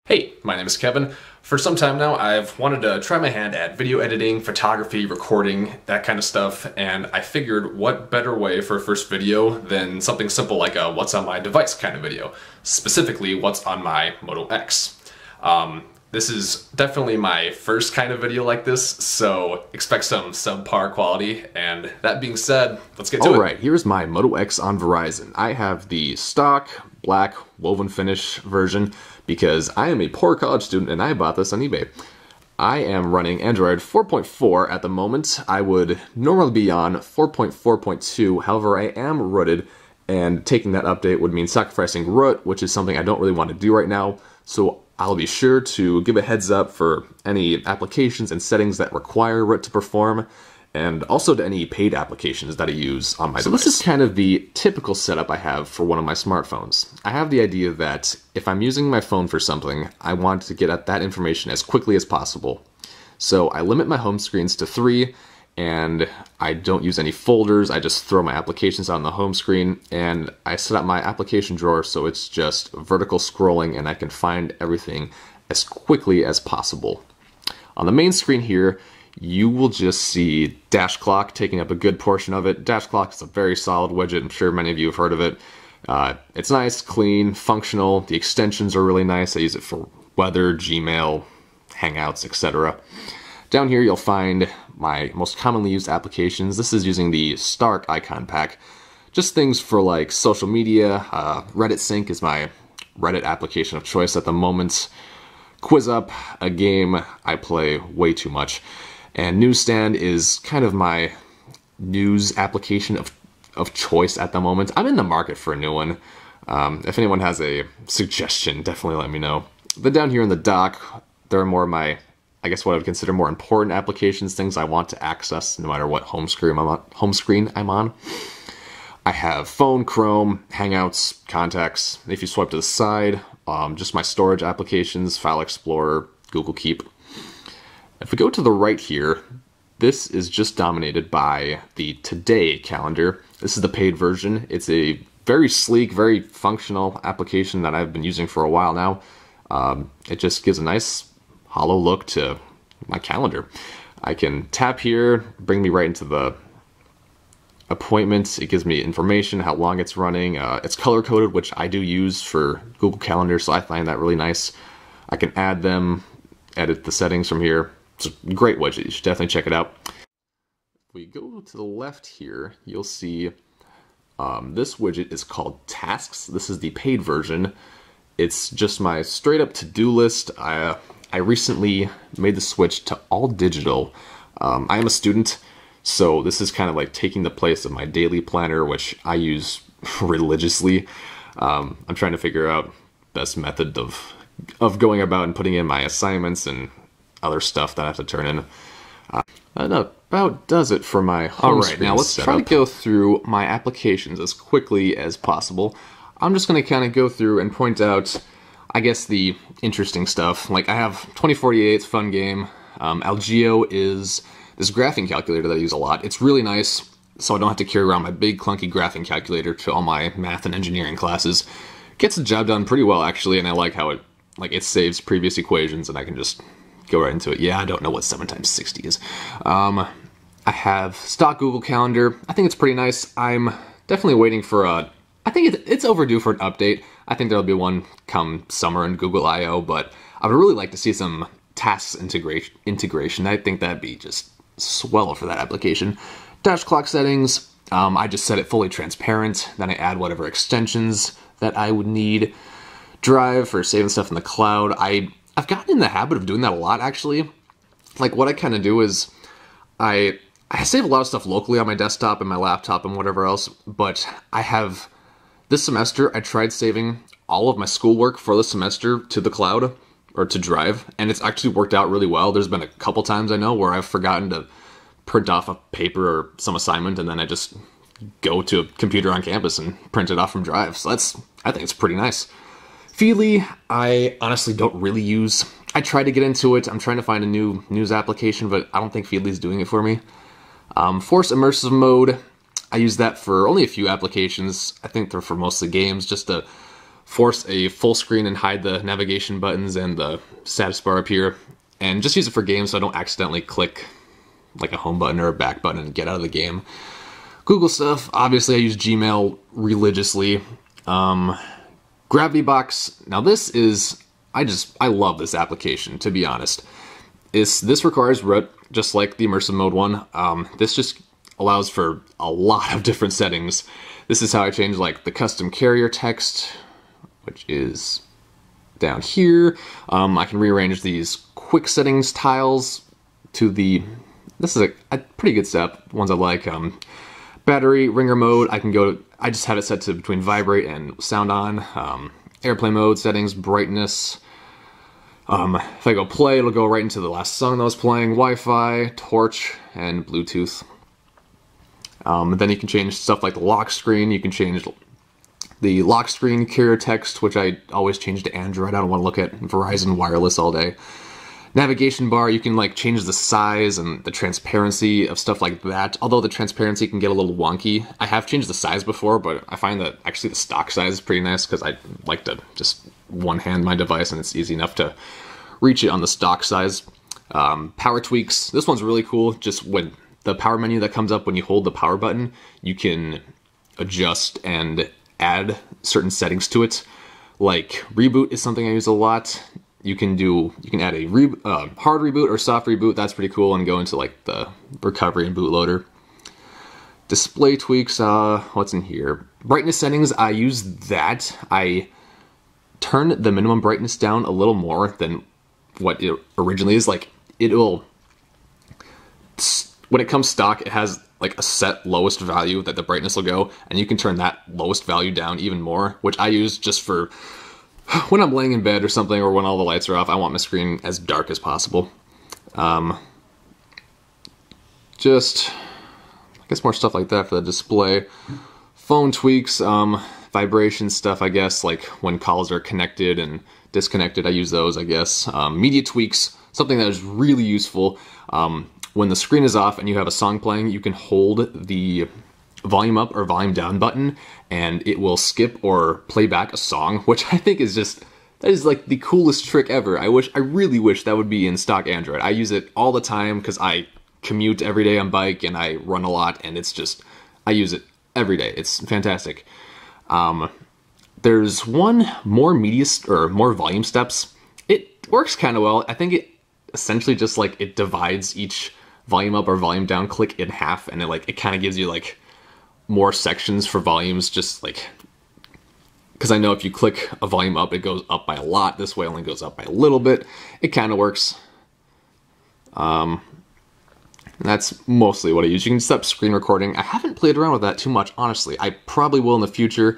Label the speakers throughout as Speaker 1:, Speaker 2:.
Speaker 1: Hey, my name is Kevin. For some time now, I've wanted to try my hand at video editing, photography, recording, that kind of stuff, and I figured what better way for a first video than something simple like a what's on my device kind of video, specifically what's on my Moto X. This is definitely my first kind of video like this, so expect some subpar quality, and that being said, let's get to it.
Speaker 2: Alright, here's my Moto X on Verizon. I have the stock, black, woven finish version because I am a poor college student and I bought this on eBay. I am running Android 4.4 at the moment. I would normally be on 4.4.2, however I am rooted, and taking that update would mean sacrificing root, which is something I don't really want to do right now, so I'll be sure to give a heads up for any applications and settings that require root to perform, and also to any paid applications that I use on my device. So this is kind of the typical setup I have for one of my smartphones. I have the idea that if I'm using my phone for something, I want to get at that information as quickly as possible. So I limit my home screens to 3, and I don't use any folders. I just throw my applications on the home screen, and I set up my application drawer so it's just vertical scrolling and I can find everything as quickly as possible. On the main screen here, you will just see Dash Clock taking up a good portion of it. Dash Clock is a very solid widget. I'm sure many of you have heard of it. It's nice, clean, functional. The extensions are really nice. I use it for weather, Gmail, Hangouts, etc. Down here you'll find my most commonly used applications. This is using the Stark icon pack. Just things for like social media. Reddit Sync is my Reddit application of choice at the moment. QuizUp, a game I play way too much. And Newsstand is kind of my news application of choice at the moment. I'm in the market for a new one. If anyone has a suggestion, definitely let me know. But down here in the dock, there are more of my, I guess what I would consider more important applications, things I want to access no matter what home screen I'm on. I have phone, Chrome, Hangouts, contacts. If you swipe to the side, just my storage applications, File Explorer, Google Keep. If we go to the right here, this is just dominated by the Today calendar. This is the paid version. It's a very sleek, very functional application that I've been using for a while now. It just gives a nice hollow look to my calendar. I can tap here, bring me right into the appointments. It gives me information, how long it's running. It's color-coded, which I do use for Google Calendar, so I find that really nice. I can add them, edit the settings from here. It's a great widget. You should definitely check it out. If we go to the left here, you'll see this widget is called Tasks. This is the paid version. It's just my straight-up to-do list. I recently made the switch to all digital. I am a student, so this is kind of like taking the place of my daily planner, which I use religiously. I'm trying to figure out best method of going about and putting in my assignments and other stuff that I have to turn in. That about does it for my home screen. Alright, now let's try to go through my applications as quickly as possible. I'm just going to kind of go through and point out, I guess, the interesting stuff. Like, I have 2048, it's a fun game. Algeo is this graphing calculator that I use a lot. It's really nice, so I don't have to carry around my big clunky graphing calculator to all my math and engineering classes. Gets the job done pretty well, actually, and I like how it saves previous equations, and I can just go right into it. Yeah, I don't know what 7 times 60 is. I have stock Google Calendar. I think it's pretty nice. I'm definitely waiting for I think it's overdue for an update. I think there'll be one come summer in Google I/O, but I would really like to see some tasks integration. I think that'd be just swell for that application. Dash Clock settings. I just set it fully transparent. Then I add whatever extensions that I would need. Drive for saving stuff in the cloud. I've gotten in the habit of doing that a lot, actually. Like, what I kind of do is I save a lot of stuff locally on my desktop and my laptop and whatever else, but this semester I tried saving all of my schoolwork for the semester to the cloud, or to Drive, and it's actually worked out really well. There's been a couple times I know where I've forgotten to print off a paper or some assignment, and then I just go to a computer on campus and print it off from Drive. So I think it's pretty nice. Feedly, I honestly don't really use. I tried to get into it. I'm trying to find a new news application, but I don't think Feedly's doing it for me. Force Immersive Mode, I use that for only a few applications. I think they're for mostly games, just to force a full screen and hide the navigation buttons and the status bar up here, and just use it for games so I don't accidentally click like a home button or a back button and get out of the game. Google stuff, obviously I use Gmail religiously. GravityBox, now this is, I love this application, to be honest. This requires root, just like the immersive mode one. This just allows for a lot of different settings. This is how I change like the custom carrier text, which is down here. I can rearrange these quick settings tiles to this is a pretty good step, ones I like. Battery, ringer mode, I just have it set to between vibrate and sound on. Airplane mode, settings, brightness. If I go play, it'll go right into the last song that I was playing. Wi-Fi, torch, and Bluetooth. Then you can change stuff like the lock screen. You can change the lock screen carrier text, which I always change to Android. I don't want to look at Verizon Wireless all day. Navigation bar, you can like change the size and the transparency of stuff like that. Although the transparency can get a little wonky. I have changed the size before, but I find that actually the stock size is pretty nice because I like to just one-hand my device and it's easy enough to reach it on the stock size. Power tweaks, this one's really cool. Just when the power menu that comes up when you hold the power button, you can adjust and add certain settings to it. Like reboot is something I use a lot. You can add a hard reboot or soft reboot. That's pretty cool, and go into like the recovery and bootloader. Display tweaks. What's in here? Brightness settings. I use that. I turn the minimum brightness down a little more than what it originally is. Like when it comes stock, it has like a set lowest value that the brightness will go, and you can turn that lowest value down even more, which I use just for when I'm laying in bed or something, or when all the lights are off. I want my screen as dark as possible. Just, I guess more stuff like that for the display. Phone tweaks, vibration stuff, I guess, like when calls are connected and disconnected, I use those, I guess. Media tweaks, something that is really useful. When the screen is off and you have a song playing, you can hold the volume up or volume down button and it will skip or play back a song, which I think is that is like the coolest trick ever. I really wish that would be in stock Android. I use it all the time because I commute every day on bike and I run a lot, and I use it every day. It's fantastic. There's one more more volume steps. It works kind of well. I think it essentially just like it divides each volume up or volume down click in half, and it kind of gives you like more sections for volumes, just like, because I know if you click a volume up, it goes up by a lot. This way it only goes up by a little bit. It kind of works. And that's mostly what I use. You can set up screen recording. I haven't played around with that too much, honestly. I probably will in the future.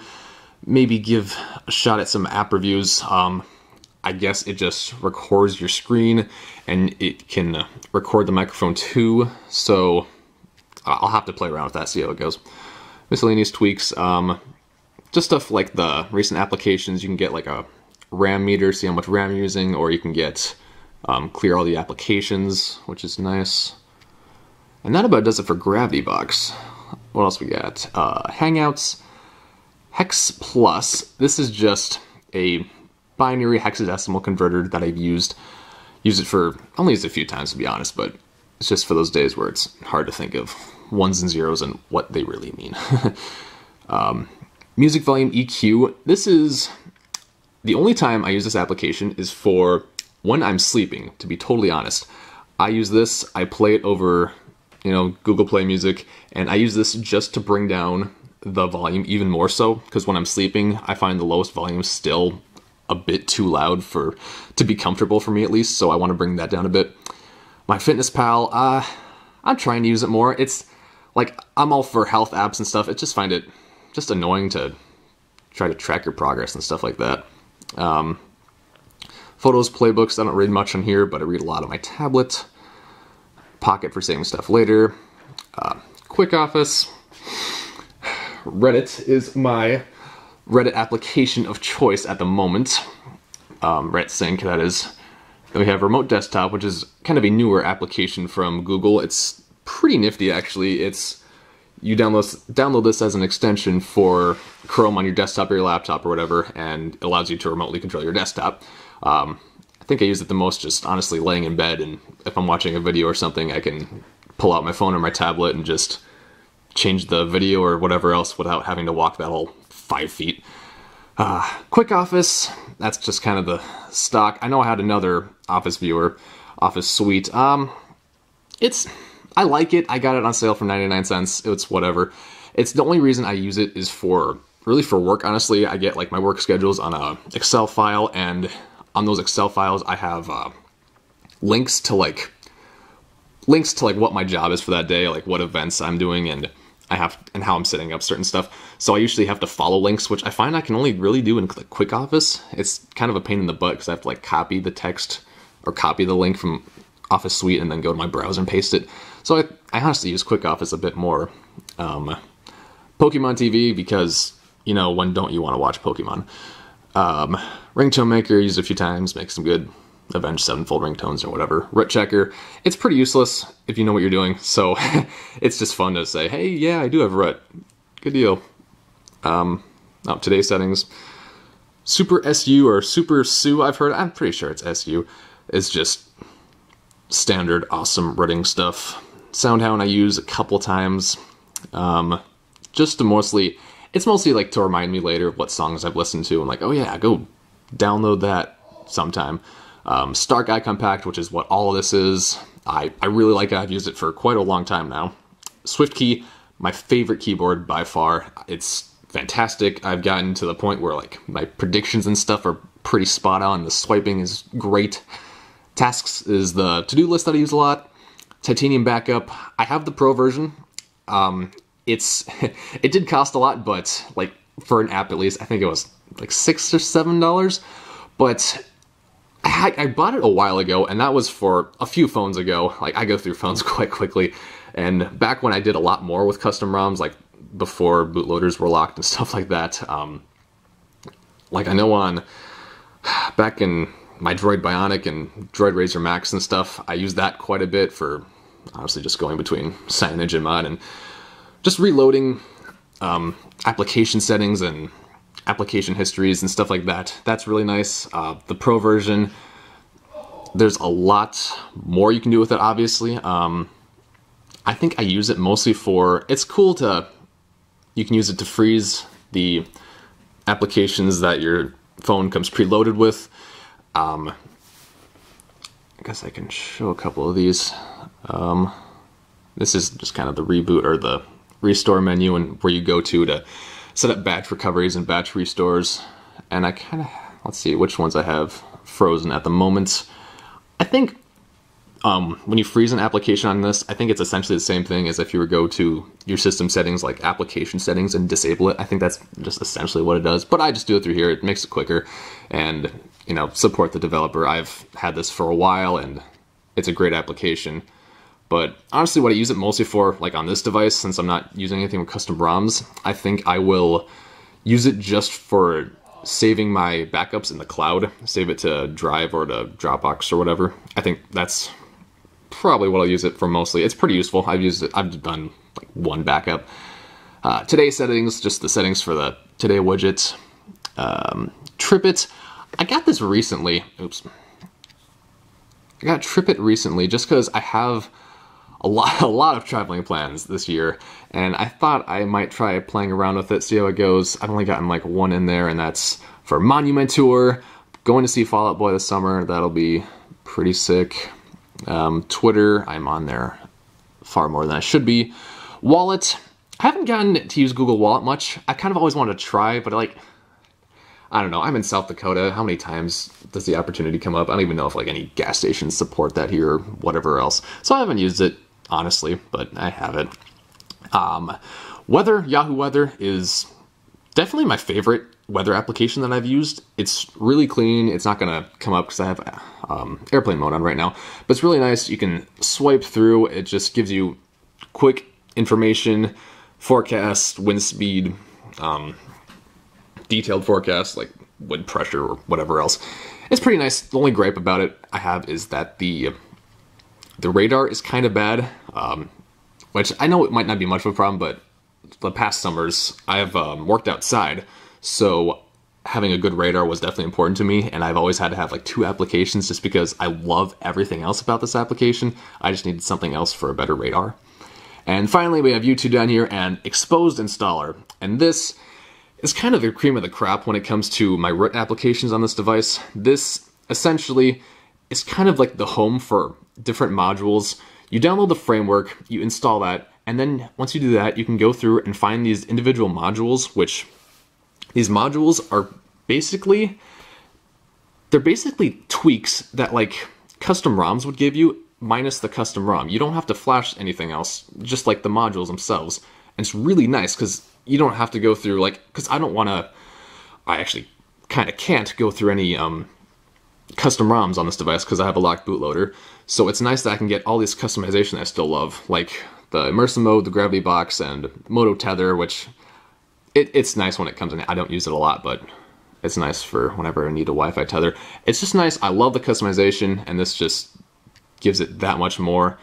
Speaker 2: Maybe give a shot at some app reviews. I guess it just records your screen and it can record the microphone too. So I'll have to play around with that, see how it goes. Miscellaneous tweaks, just stuff like the recent applications. You can get like a RAM meter, see how much RAM you're using, or you can get clear all the applications, which is nice. And that about does it for GravityBox. What else we got? Hangouts, Hex Plus. This is just a binary hexadecimal converter that I've used. Use it for, only used it a few times to be honest, but it's just for those days where it's hard to think of ones and zeros and what they really mean. Music volume EQ. This is the only time I use this application is for when I'm sleeping, to be totally honest. I use this, I play it over, Google Play Music, and I use this just to bring down the volume even more so, because when I'm sleeping, I find the lowest volume still a bit too loud to be comfortable for me at least, so I want to bring that down a bit. MyFitnessPal, I'm trying to use it more. It's like, I'm all for health apps and stuff. I just find it just annoying to try to track your progress and stuff like that. Photos, playbooks, I don't read much on here, but I read a lot on my tablet. Pocket for saving stuff later. Quick Office. Reddit is my Reddit application of choice at the moment. Reddit Sync, that is. Then we have Remote Desktop, which is kind of a newer application from Google. It's pretty nifty, actually. you download this as an extension for Chrome on your desktop or your laptop or whatever, and it allows you to remotely control your desktop. I think I use it the most just honestly laying in bed, and if I'm watching a video or something, I can pull out my phone or my tablet and just change the video or whatever else without having to walk that whole 5 feet. Quick Office, that's just kind of the stock. I know I had another Office viewer, OfficeSuite. I like it. I got it on sale for 99 cents. It's whatever. It's the only reason I use it is really for work, honestly. I get like my work schedules on a Excel file, and on those Excel files I have links to like what my job is for that day, like what events I'm doing, and how I'm setting up certain stuff. So I usually have to follow links, which I find I can only really do in Quick Office. It's kind of a pain in the butt because I have to like copy the text or copy the link from OfficeSuite and then go to my browser and paste it. So I honestly use Quick Office a bit more. Pokemon TV, because, you know, when don't you want to watch Pokemon? Ringtone Maker, used a few times, make some good Avenged Sevenfold ringtones or whatever. Root Checker, it's pretty useless if you know what you're doing, so it's just fun to say, hey, yeah, I do have root. Good deal. Today's settings. Super SU or Super SU, I'm pretty sure it's SU, is just standard awesome rooting stuff. SoundHound I use a couple times, just to it's mostly like to remind me later of what songs I've listened to, and like, oh yeah, go download that sometime. Stark Icon Pact, which is what all of this is. I really like it. I've used it for quite a long time now. SwiftKey, my favorite keyboard by far. It's fantastic. I've gotten to the point where like my predictions and stuff are pretty spot on. The swiping is great. Tasks is the to-do list that I use a lot. Titanium Backup, I have the Pro version. It did cost a lot, but like for an app at least, I think it was like $6 or $7. But I bought it a while ago, and that was for a few phones ago. Like, I go through phones quite quickly, and back when I did a lot more with custom ROMs, like before bootloaders were locked and stuff like that, like I know back in my Droid Bionic and Droid Razor Max and stuff, I used that quite a bit for honestly just going between signage and mod and just reloading application settings and application histories and stuff like that. That's really nice. The Pro version, there's a lot more you can do with it, obviously. I think I use it mostly it's cool you can use it to freeze the applications that your phone comes preloaded with. I guess I can show a couple of these. This is just kind of the reboot or the restore menu, and where you go to set up batch recoveries and batch restores. And let's see which ones I have frozen at the moment. I think when you freeze an application on this, I think it's essentially the same thing as if you were go to your system settings, like application settings, and disable it. I think that's just essentially what it does, but I just do it through here. It makes it quicker, and you know, support the developer. I've had this for a while, and it's a great application. But honestly, what I use it mostly for, like on this device, since I'm not using anything with custom ROMs, I think I will use it just for saving my backups in the cloud, save it to Drive or to Dropbox or whatever. I think that's probably what I'll use it for mostly. It's pretty useful. I've done like one backup. Today settings, just the settings for the Today widget. TripIt, I got this recently. Oops. I got TripIt recently just because I have a lot of traveling plans this year, and I thought I might try playing around with it, see how it goes. I've only gotten like one in there, and that's for Monument Tour. Going to see Fall Out Boy this summer. That'll be pretty sick. Twitter, I'm on there far more than I should be. Wallet, I haven't gotten to use Google Wallet much. I kind of always wanted to try, but I don't know, I'm in South Dakota. How many times does the opportunity come up? I don't even know if like any gas stations support that here or whatever else. So I haven't used it, honestly, but I have it. Weather, Yahoo Weather is definitely my favorite weather application that I've used. It's really clean. It's not gonna come up because I have airplane mode on right now, but it's really nice. You can swipe through. It just gives you quick information, forecast, wind speed, detailed forecast, like wind pressure or whatever else. It's pretty nice. The only gripe about it I have is that the radar is kind of bad, which I know it might not be much of a problem, but the past summers, I've worked outside, so having a good radar was definitely important to me, and I've always had to have like 2 applications just because I love everything else about this application. I just needed something else for a better radar. And finally, we have YouTube down here and Xposed Installer, and this is kind of the cream of the crop when it comes to my root applications on this device. This essentially is kind of like the home for different modules. You download the framework, you install that, and then once you do that, you can go through and find these individual modules, which these modules are basically tweaks that like custom ROMs would give you, minus the custom ROM. You don't have to flash anything else, just like the modules themselves. And it's really nice because you don't have to go through like, because I actually kind of can't go through any custom ROMs on this device because I have a locked bootloader. So it's nice that I can get all this customization I still love, like the immersive mode, the GravityBox, and Moto tether, which it's nice when it comes in. I don't use it a lot, but it's nice for whenever I need a Wi-Fi tether. It's just nice. I love the customization, and this just gives it that much more.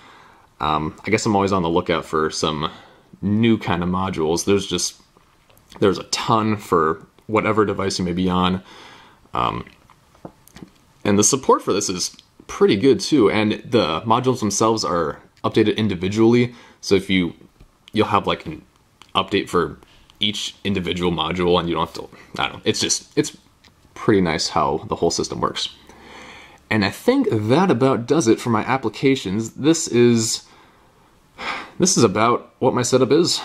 Speaker 2: I guess I'm always on the lookout for some new kind of modules. There's a ton for whatever device you may be on. And the support for this is pretty good too, and the modules themselves are updated individually, so if you'll have like an update for each individual module, and you don't have to, I don't know, it's pretty nice how the whole system works. And I think that about does it for my applications. This is about what my setup is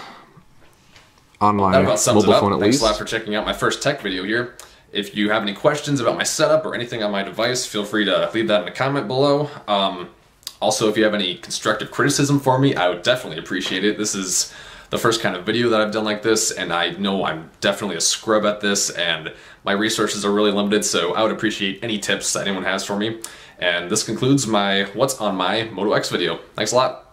Speaker 2: on my mobile phone at least.
Speaker 1: Thanks a lot for checking out my first tech video here. If you have any questions about my setup or anything on my device, feel free to leave that in a comment below. Also, if you have any constructive criticism for me, I would definitely appreciate it. This is the first kind of video that I've done like this, and I know I'm definitely a scrub at this, and my resources are really limited, so I would appreciate any tips that anyone has for me. And this concludes my What's on my Moto X video. Thanks a lot.